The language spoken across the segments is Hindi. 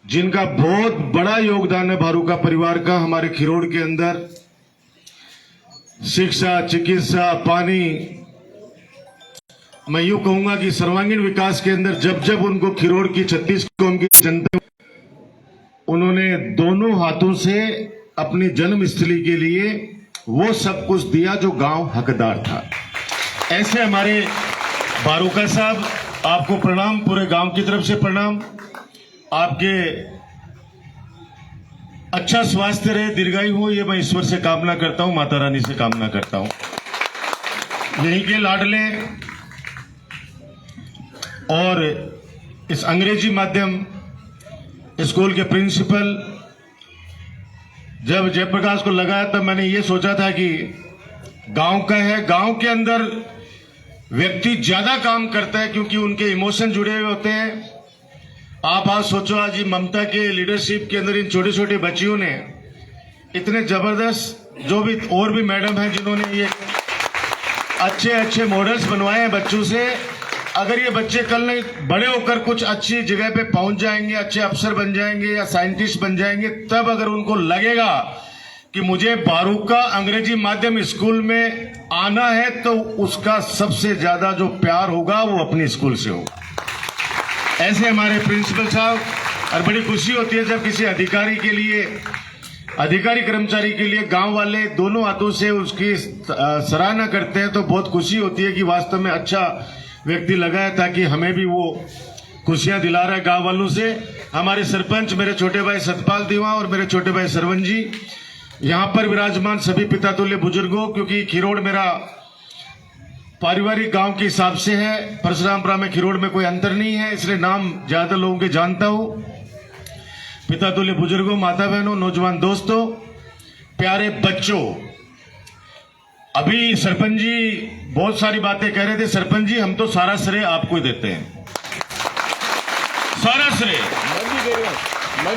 जिनका बहुत बड़ा योगदान है भारूका परिवार का हमारे खिरोड़ के अंदर, शिक्षा, चिकित्सा, पानी, मैं यूं कहूंगा कि सर्वांगीण विकास के अंदर जब जब उनको खिरोड़ की 36 कौम की जनता, उन्होंने दोनों हाथों से अपनी जन्मस्थली के लिए वो सब कुछ दिया जो गांव हकदार था। ऐसे हमारे भारूका साहब, आपको प्रणाम, पूरे गांव की तरफ से प्रणाम। आपके अच्छा स्वास्थ्य रहे, दीर्घायु हो, ये मैं ईश्वर से कामना करता हूं, माता रानी से कामना करता हूं। यहीं के लाडले और इस अंग्रेजी माध्यम स्कूल के प्रिंसिपल, जब जयप्रकाश को लगाया तब मैंने ये सोचा था कि गांव का है, गांव के अंदर व्यक्ति ज्यादा काम करता है क्योंकि उनके इमोशन जुड़े हुए होते हैं। आप आज सोचो, आज ममता के लीडरशिप के अंदर इन छोटे छोटे बच्चियों ने इतने जबरदस्त, जो भी और भी मैडम हैं जिन्होंने ये अच्छे अच्छे मॉडल्स बनवाए हैं बच्चों से। अगर ये बच्चे कल नहीं बड़े होकर कुछ अच्छी जगह पे पहुंच जाएंगे, अच्छे अफसर बन जाएंगे या साइंटिस्ट बन जाएंगे, तब अगर उनको लगेगा कि मुझे भारूका अंग्रेजी माध्यम स्कूल में आना है, तो उसका सबसे ज्यादा जो प्यार होगा वो अपने स्कूल से होगा। ऐसे हमारे प्रिंसिपल साहब, और बड़ी खुशी होती है जब किसी अधिकारी के लिए, अधिकारी कर्मचारी के लिए गांव वाले दोनों हाथों से उसकी सराहना करते हैं, तो बहुत खुशी होती है कि वास्तव में अच्छा व्यक्ति लगा है, ताकि हमें भी वो खुशियां दिला रहा है गांव वालों से। हमारे सरपंच मेरे छोटे भाई सतपाल दीवा और मेरे छोटे भाई सरवन जी, यहां पर विराजमान सभी पिता तुल्य बुजुर्गों, क्योंकि खिरोड़ मेरा पारिवारिक गांव के हिसाब से है, परशुरामपुरा में खिरोड़ में कोई अंतर नहीं है, इसलिए नाम ज्यादा लोगों के जानता हूं। पिता तुल्य बुजुर्गों, माता बहनों, नौजवान दोस्तों, प्यारे बच्चों, अभी सरपंच जी बहुत सारी बातें कह रहे थे। सरपंच जी, हम तो सारा श्रेय आपको ही देते हैं,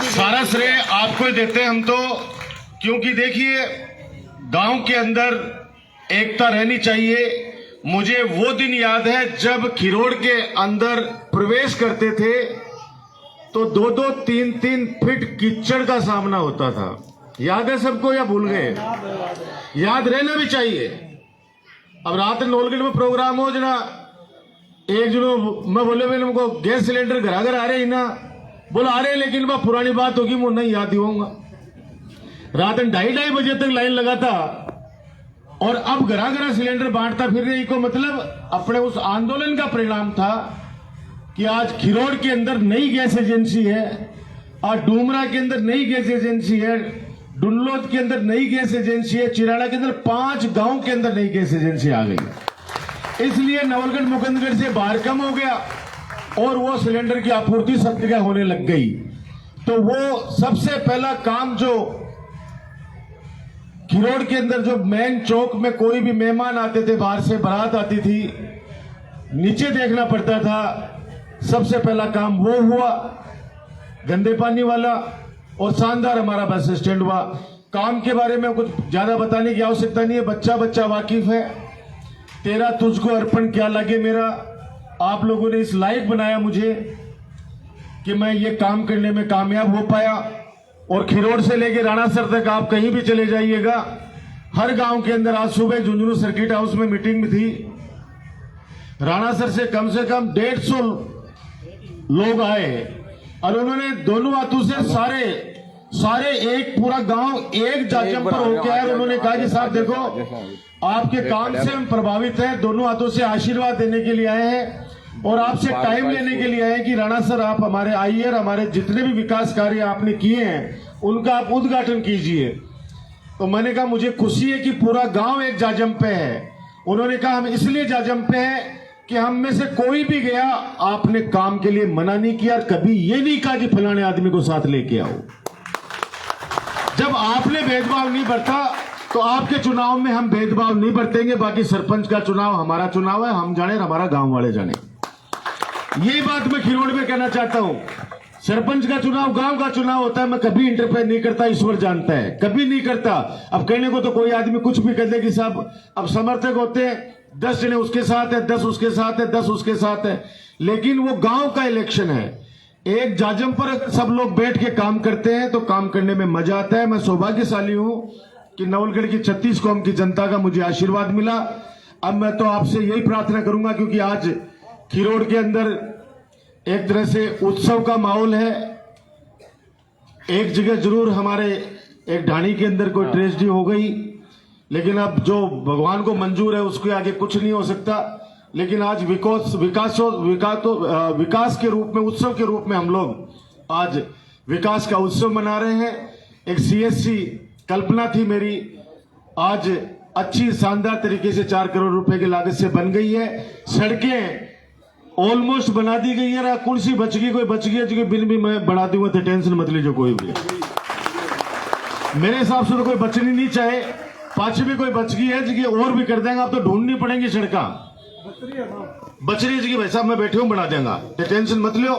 सारा श्रेय आपको ही देते हैं हम तो, क्योंकि देखिए गांव के अंदर एकता रहनी चाहिए। मुझे वो दिन याद है जब खिरोड़ के अंदर प्रवेश करते थे तो 2-2, 3-3 फीट कीचड़ का सामना होता था। याद है सबको या भूल गए? याद रहना भी चाहिए। अब रात नौलगढ़ में प्रोग्राम हो जना, एक जो मैं बोले उनको गैस सिलेंडर घर घर आ रहे ही ना, बोला आ रहे, लेकिन वह पुरानी बात होगी, मुझे नहीं याद ही होगा। रात 2:30 बजे तक लाइन लगाता और अब घरा घरा सिलेंडर बांटता फिर रही को, मतलब अपने उस आंदोलन का परिणाम था कि आज खिरोड़ के अंदर नई गैस एजेंसी है, और डूमरा के अंदर नई गैस एजेंसी है, डुनलोद के अंदर नई गैस एजेंसी है, चिराड़ा के अंदर 5 गांव के अंदर नई गैस एजेंसी आ गई। इसलिए नवलगढ़ मुकुंदगढ़ से बाहर कम हो गया और वो सिलेंडर की आपूर्ति सब जगह होने लग गई। तो वो सबसे पहला काम जो खिरोड़ के अंदर, जो मेन चौक में कोई भी मेहमान आते थे, बाहर से बारात आती थी, नीचे देखना पड़ता था, सबसे पहला काम वो हुआ, गंदे पानी वाला। और शानदार हमारा बस स्टैंड हुआ। काम के बारे में कुछ ज्यादा बताने की आवश्यकता नहीं है, बच्चा बच्चा वाकिफ है। तेरा तुझको अर्पण क्या लगे मेरा, आप लोगों ने इस लायक बनाया मुझे कि मैं ये काम करने में कामयाब हो पाया। और खिरोड़ से लेके राणासर तक आप कहीं भी चले जाइएगा, हर गांव के अंदर, आज सुबह झुंझुनू सर्किट हाउस में मीटिंग में थी, राणासर से कम 150 लोग आए और उन्होंने दोनों हाथों से सारे एक पूरा गांव एक जाजम पर होकर आए। उन्होंने कहा कि साहब देखो, आपके काम से हम प्रभावित हैं, दोनों हाथों से आशीर्वाद देने के लिए आए हैं और आपसे टाइम लेने के लिए आए कि राणा सर आप हमारे आइए और हमारे जितने भी विकास कार्य आपने किए हैं उनका आप उद्घाटन कीजिए। तो मैंने कहा मुझे खुशी है कि पूरा गांव एक जाजम पे है। उन्होंने कहा हम इसलिए जाजम पे हैं कि हम में से कोई भी गया, आपने काम के लिए मना नहीं किया, कभी ये नहीं कहा कि फलाने आदमी को साथ लेके आओ। जब आपने भेदभाव नहीं बरता तो आपके चुनाव में हम भेदभाव नहीं बरतेंगे। बाकी सरपंच का चुनाव हमारा चुनाव है, हम जाने, हमारा गांव वाले जाने। ये बात मैं खिरोड़ में कहना चाहता हूं। सरपंच का चुनाव गांव का चुनाव होता है, मैं कभी इंटरफेयर नहीं करता, ईश्वर जानता है, कभी नहीं करता। अब कहने को तो कोई आदमी कुछ भी कर दे कि साहब, अब समर्थक होते हैं 10 जने उसके साथ है, 10 उसके साथ है, 10 उसके साथ है, लेकिन वो गांव का इलेक्शन है। एक जाजम पर सब लोग बैठ के काम करते हैं तो काम करने में मजा आता है। मैं सौभाग्यशाली हूं कि नवलगढ़ की 36 कौम की जनता का मुझे आशीर्वाद मिला। अब मैं तो आपसे यही प्रार्थना करूंगा, क्योंकि आज खिरोड़ के अंदर एक तरह से उत्सव का माहौल है। एक जगह जरूर हमारे एक ढाणी के अंदर कोई ट्रेजेडी हो गई, लेकिन अब जो भगवान को मंजूर है उसके आगे कुछ नहीं हो सकता। लेकिन आज विकास के रूप में, उत्सव के रूप में हम लोग आज विकास का उत्सव मना रहे हैं। एक सीएससी कल्पना थी मेरी, आज अच्छी शानदार तरीके से 4 करोड़ रुपए की लागत से बन गई है। सड़कें ऑलमोस्ट बना दी गई है। कुर्सी बच गई, कोई बच गई जो बिल भी मैं बढ़ा दूंगा तो टेंशन मत लीजिए कोई भी। मेरे हिसाब से तो कोई बचनी नहीं चाहे, पांच भी कोई बच गई है जगह और भी कर देंगे। आप तो ढूंढनी पड़ेंगी सड़क बचरी जगह, भाई साहब मैं बैठे हूं बना देंगे, टेंशन मत लियो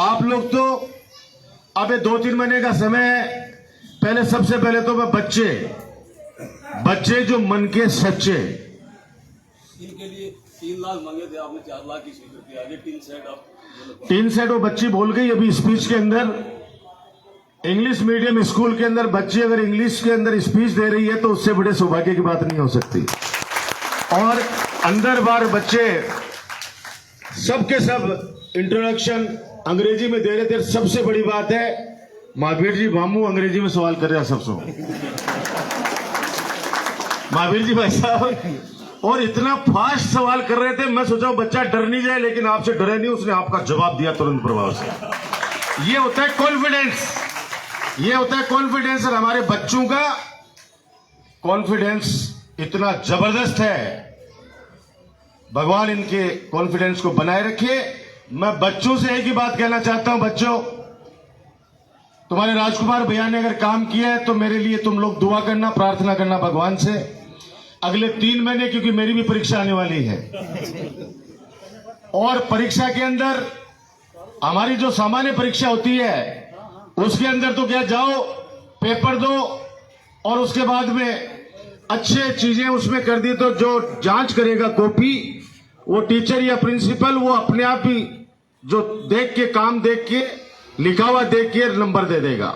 आप लोग। तो अब 2-3 महीने का समय है। पहले सबसे पहले तो मैं बच्चे जो मन के सच्चे, इनके लिए 3 लाख मांगे थे आपने, 4 लाख की स्वीकृति आगे। टीन सेट वो बच्ची बोल गई अभी स्पीच के अंदर। इंग्लिश मीडियम स्कूल के अंदर बच्ची अगर इंग्लिश के अंदर स्पीच दे रही है तो उससे बड़े सौभाग्य की बात नहीं हो सकती। और अंदर बाहर बच्चे सबके सब इंट्रोडक्शन अंग्रेजी में दे रहे थे। सबसे बड़ी बात है महावीर जी भामू अंग्रेजी में सवाल कर रहे हैं सबसे। महावीर जी भाई साहब और इतना फास्ट सवाल कर रहे थे, मैं सोचा बच्चा डर नहीं जाए, लेकिन आपसे डरे नहीं, उसने आपका जवाब दिया तुरंत प्रभाव से। ये होता है कॉन्फिडेंस, ये होता है कॉन्फिडेंस। और हमारे बच्चों का कॉन्फिडेंस इतना जबरदस्त है, भगवान इनके कॉन्फिडेंस को बनाए रखे। मैं बच्चों से एक ही बात कहना चाहता हूं, बच्चों तुम्हारे राजकुमार भैया ने अगर काम किया है तो मेरे लिए तुम लोग दुआ करना, प्रार्थना करना भगवान से अगले 3 महीने, क्योंकि मेरी भी परीक्षा आने वाली है। और परीक्षा के अंदर हमारी जो सामान्य परीक्षा होती है उसके अंदर तो क्या, जाओ पेपर दो और उसके बाद में अच्छे चीजें उसमें कर दी तो जो जांच करेगा कॉपी, वो टीचर या प्रिंसिपल, वो अपने आप ही जो देख के, काम देख के, लिखा हुआ देख के नंबर दे देगा।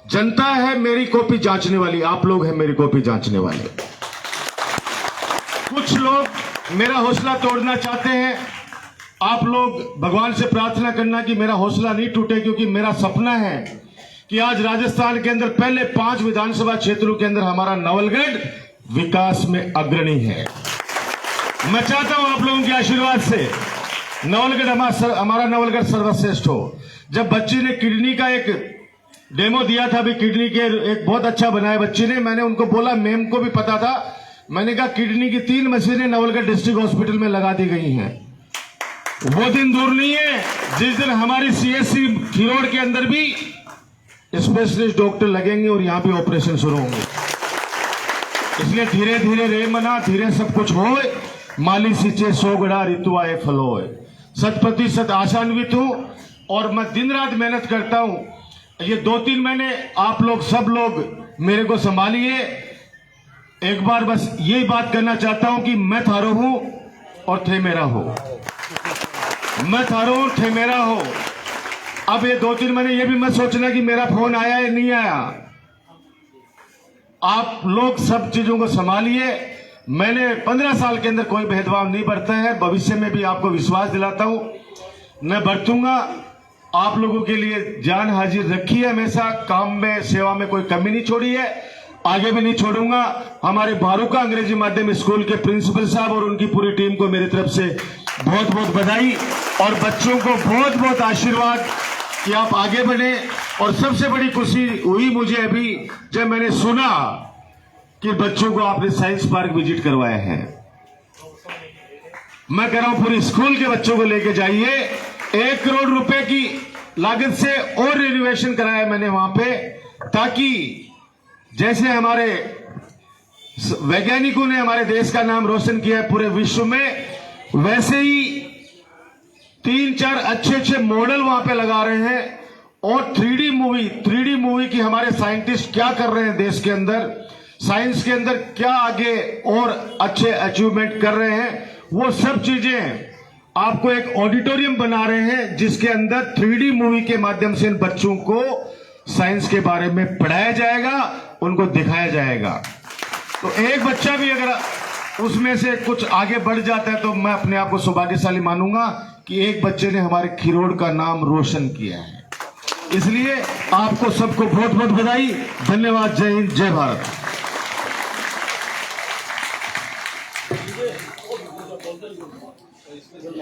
जनता है मेरी कॉपी जांचने वाली, आप लोग हैं मेरी कॉपी जांचने वाले। कुछ लोग मेरा हौसला तोड़ना चाहते हैं, आप लोग भगवान से प्रार्थना करना कि मेरा हौसला नहीं टूटे, क्योंकि मेरा सपना है कि आज राजस्थान के अंदर पहले 5 विधानसभा क्षेत्रों के अंदर हमारा नवलगढ़ विकास में अग्रणी है। मैं चाहता हूं आप लोगों के आशीर्वाद से नवलगढ़ हमारा नवलगढ़ सर्वश्रेष्ठ हो। जब बच्ची ने किडनी का एक डेमो दिया था, अभी किडनी के एक बहुत अच्छा बनाया बच्ची ने, मैंने उनको बोला, मैम को भी पता था, मैंने कहा किडनी की 3 मशीनें नवलगढ़ डिस्ट्रिक्ट हॉस्पिटल में लगा दी गई हैं। वो दिन दूर नहीं है जिस दिन हमारी सीएससी खिरोड़ के अंदर भी स्पेशलिस्ट डॉक्टर लगेंगे और यहां भी ऑपरेशन शुरू होंगे। इसलिए धीरे धीरे रे मना, धीरे सब कुछ हो। माली सिंचे 100 गड़ा ऋतु आए फल हो। 100% आशान्वित हूं और मैं दिन रात मेहनत करता हूं। ये 2-3 महीने आप लोग सब लोग मेरे को संभालिए। एक बार बस यही बात करना चाहता हूं कि मैं थारो हूं और थे मेरा हो, मैं थारो हूं, थे मेरा हो। अब ये 2-3 महीने ये भी मत सोचना कि मेरा फोन आया या नहीं आया। आप लोग सब चीजों को संभालिए। मैंने 15 साल के अंदर कोई भेदभाव नहीं बरता है, भविष्य में भी आपको विश्वास दिलाता हूं मैं बरतूंगा। आप लोगों के लिए जान हाजिर रखी है, हमेशा काम में, सेवा में कोई कमी नहीं छोड़ी है, आगे भी नहीं छोड़ूंगा। हमारे भारुका अंग्रेजी माध्यम स्कूल के प्रिंसिपल साहब और उनकी पूरी टीम को मेरी तरफ से बहुत बहुत बधाई और बच्चों को बहुत बहुत आशीर्वाद कि आप आगे बढ़े। और सबसे बड़ी खुशी हुई मुझे अभी जब मैंने सुना कि बच्चों को आपने साइंस पार्क विजिट करवाया है। मैं कह रहा हूं पूरे स्कूल के बच्चों को लेके जाइए। 1 करोड़ रुपए की लागत से और रिनोवेशन कराया मैंने वहां पे, ताकि जैसे हमारे वैज्ञानिकों ने हमारे देश का नाम रोशन किया है पूरे विश्व में, वैसे ही 3-4 अच्छे मॉडल वहां पे लगा रहे हैं। और 3D मूवी की हमारे साइंटिस्ट क्या कर रहे हैं देश के अंदर, साइंस के अंदर क्या आगे और अच्छे अचीवमेंट कर रहे हैं, वो सब चीजें आपको एक ऑडिटोरियम बना रहे हैं जिसके अंदर 3D मूवी के माध्यम से इन बच्चों को साइंस के बारे में पढ़ाया जाएगा, उनको दिखाया जाएगा। तो एक बच्चा भी अगर उसमें से कुछ आगे बढ़ जाता है तो मैं अपने आप को सौभाग्यशाली मानूंगा कि एक बच्चे ने हमारे खिरोड़ का नाम रोशन किया है। इसलिए आपको सबको बहुत बहुत बधाई, धन्यवाद, जय हिंद, जय भारत। स्पेशल